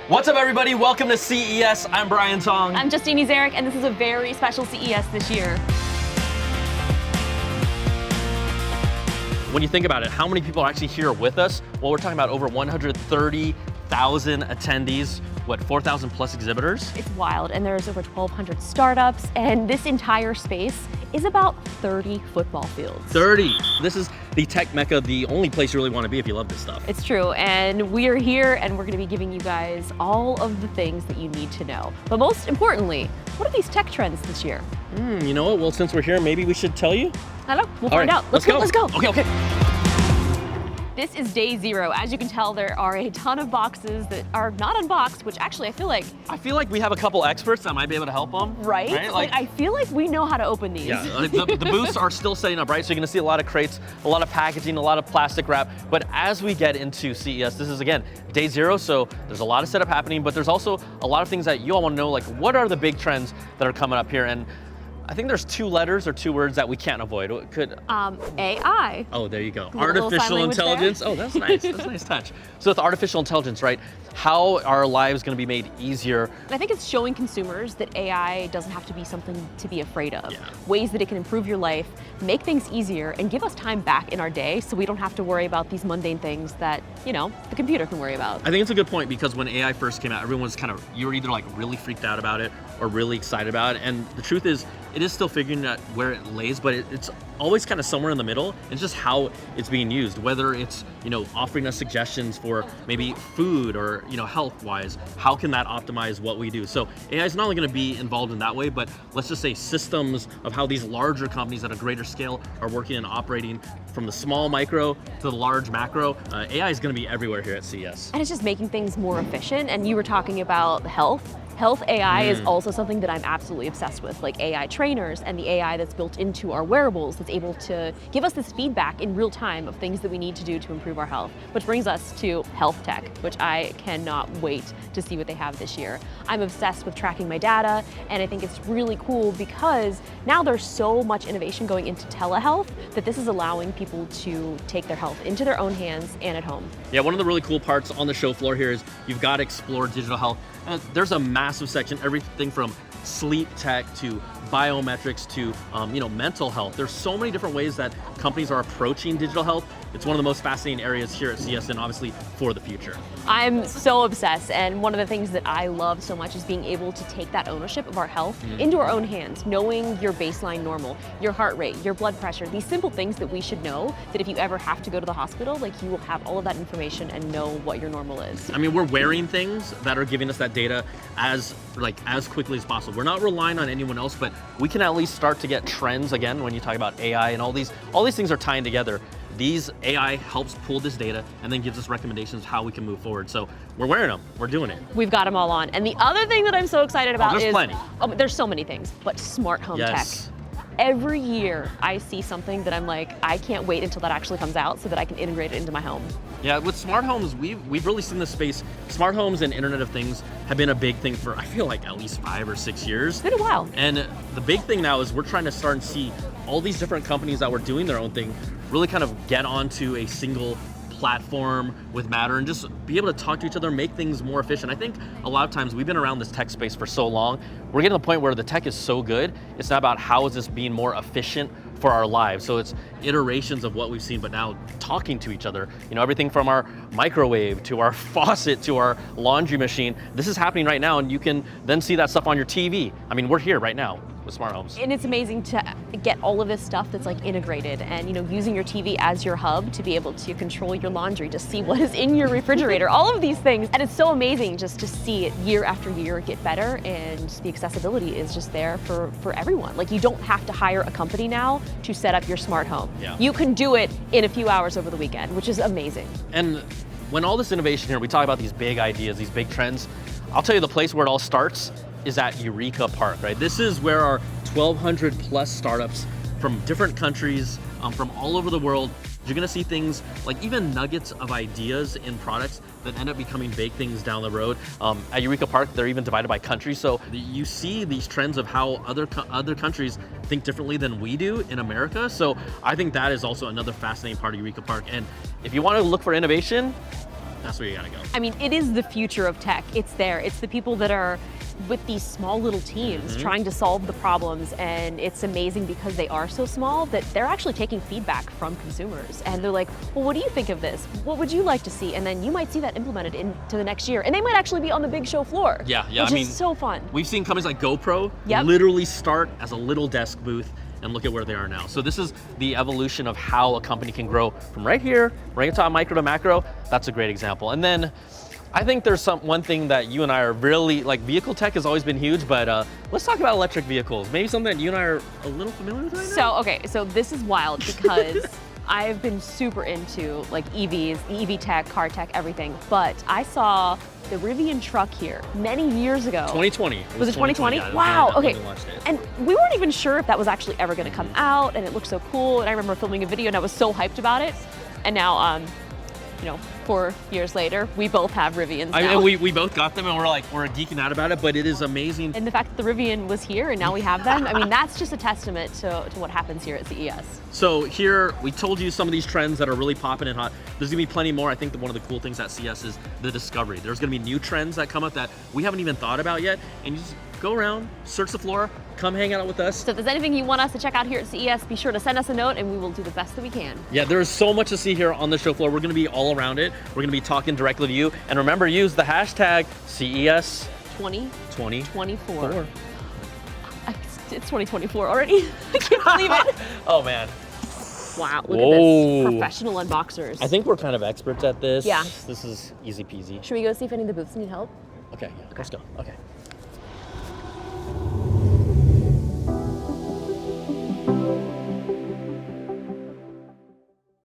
What's up, everybody? Welcome to CES. I'm Brian Tong. I'm Justine Zarek, and this is a very special CES this year. When you think about it, how many people are actually here with us? Well, we're talking about over 130,000 attendees, 4,000 plus exhibitors? It's wild, and there's over 1,200 startups, and this entire space is about 30 football fields. 30. This is the tech mecca, the only place you really want to be if you love this stuff. It's true, and we are here, and we're going to be giving you guys all of the things that you need to know. But most importantly, what are these tech trends this year? You know what? Well, since we're here, maybe we should tell you. I don't know. We'll find out. Let's go. Let's go. Okay. This is day zero. As you can tell, there are a ton of boxes that are not unboxed, which actually I feel like we have a couple experts that might be able to help them. Right? Like I feel like we know how to open these. Yeah, the booths are still setting up, right? So you're gonna see a lot of crates, a lot of packaging, a lot of plastic wrap. But as we get into CES, this is again, day zero, so there's a lot of setup happening, but there's also a lot of things that you all wanna know, like what are the big trends that are coming up here? And I think there's two letters or two words that we can't avoid. It could AI. Oh, there you go. Little artificial intelligence. there. Oh, that's nice. That's a nice touch. So with artificial intelligence, right? How are our lives going to be made easier? I think it's showing consumers that AI doesn't have to be something to be afraid of. Yeah. Ways that it can improve your life, make things easier, and give us time back in our day so we don't have to worry about these mundane things that, the computer can worry about. I think it's a good point because when AI first came out, everyone was you were either like really freaked out about it or really excited about it. And the truth is, it is still figuring out where it lays, but it's always kind of somewhere in the middle. It's just how it's being used, whether it's, offering us suggestions for maybe food or, health-wise, how can that optimize what we do? So AI is not only going to be involved in that way, but let's just say systems of how these larger companies at a greater scale are working and operating from the small micro to the large macro. AI is going to be everywhere here at CES. And it's just making things more efficient. And you were talking about health. Health AI is also something that I'm absolutely obsessed with, like AI trainers and the AI that's built into our wearables that's able to give us this feedback in real time of things that we need to do to improve our health, which brings us to health tech, which I cannot wait to see what they have this year. I'm obsessed with tracking my data, and I think it's really cool because now there's so much innovation going into telehealth that this is allowing people to take their health into their own hands and at home. Yeah, one of the really cool parts on the show floor here is you've got to explore digital health. There's a massive section, everything from sleep tech to biometrics to mental health. There's so many different ways that companies are approaching digital health. It's one of the most fascinating areas here at CES and obviously for the future. I'm so obsessed, and one of the things that I love so much is being able to take that ownership of our health into our own hands, knowing your baseline normal, your heart rate, your blood pressure, these simple things that we should know, that if you ever have to go to the hospital, you will have all of that information and know what your normal is. I mean, we're wearing things that are giving us that data as quickly as possible. We're not relying on anyone else, but we can at least start to get trends again when you talk about AI and all these things are tying together. These AI helps pull this data and then gives us recommendations how we can move forward. So we're wearing them, we're doing it. We've got them all on. And the other thing that I'm so excited about there's plenty. There's so many things, but smart home tech. Every year I see something that I'm like, I can't wait until that actually comes out so that I can integrate it into my home. Yeah, with smart homes, we've really seen this space. Smart homes and Internet of Things have been a big thing for, I feel like, at least 5 or 6 years. It's been a while. And the big thing now is we're trying to start and see all these different companies that were doing their own thing really kind of get onto a single platform with Matter and just be able to talk to each other, make things more efficient. I think a lot of times we've been around this tech space for so long, we're getting to the point where the tech is so good, it's not about how is this being more efficient for our lives. So it's iterations of what we've seen, but now talking to each other, everything from our microwave to our faucet to our laundry machine. This is happening right now, and you can then see that stuff on your TV. I mean, we're here right now with smart homes. And it's amazing to get all of this stuff that's integrated and using your TV as your hub to be able to control your laundry, to see what is in your refrigerator, all of these things. And it's so amazing just to see it year after year get better, and the accessibility is just there for everyone. You don't have to hire a company now to set up your smart home. Yeah. You can do it in a few hours over the weekend, which is amazing. And when all this innovation here, we talk about these big ideas, these big trends, I'll tell you the place where it all starts is at Eureka Park, right? This is where our 1,200 plus startups from different countries, from all over the world, you're gonna see things like even nuggets of ideas in products that end up becoming big things down the road. At Eureka Park, they're even divided by country, so you see these trends of how other countries think differently than we do in America. So I think that is also another fascinating part of Eureka Park. And if you want to look for innovation, That's where you gotta go. I mean, it is the future of tech. It's there. It's the people that are with these small little teams trying to solve the problems, and it's amazing because they are so small that they're actually taking feedback from consumers, and they're like, well, what do you think of this? What would you like to see? And then you might see that implemented into the next year, and they might actually be on the big show floor. Yeah, which I mean, is so fun. We've seen companies like GoPro literally start as a little desk booth, and look at where they are now. So this is the evolution of how a company can grow from right here, right into micro to macro. That's a great example. And then I think there's one thing that you and I are really, like, vehicle tech has always been huge, but let's talk about electric vehicles. Maybe something that you and I are a little familiar with right now? So, okay, so this is wild because I've been super into like EVs, EV tech, car tech, everything, but I saw the Rivian truck here many years ago. 2020. Was it 2020? Yeah, wow, okay. when we launched it. And we weren't even sure if that was actually ever gonna come out, and it looked so cool, and I remember filming a video and I was so hyped about it. And now, you know, 4 years later, we both have Rivians now. And we both got them, and we're geeking out about it, but it is amazing. And the fact that the Rivian was here and now we have them, I mean, that's just a testament to what happens here at CES. So here, we told you some of these trends that are really popping and hot. There's gonna be plenty more. I think that one of the cool things at CES is the discovery. There's gonna be new trends that come up that we haven't even thought about yet, and you just go around, search the floor, come hang out with us. So if there's anything you want us to check out here at CES, be sure to send us a note and we will do the best that we can. Yeah, there is so much to see here on the show floor. We're gonna be all around it. We're gonna be talking directly to you. And remember, use the hashtag CES 2024. It's 2024 already. I can't believe it. Oh man. Wow, look at this. Professional unboxers. I think we're kind of experts at this. Yeah. This is easy peasy. Should we go see if any of the booths need help? Okay, yeah, let's go. Okay.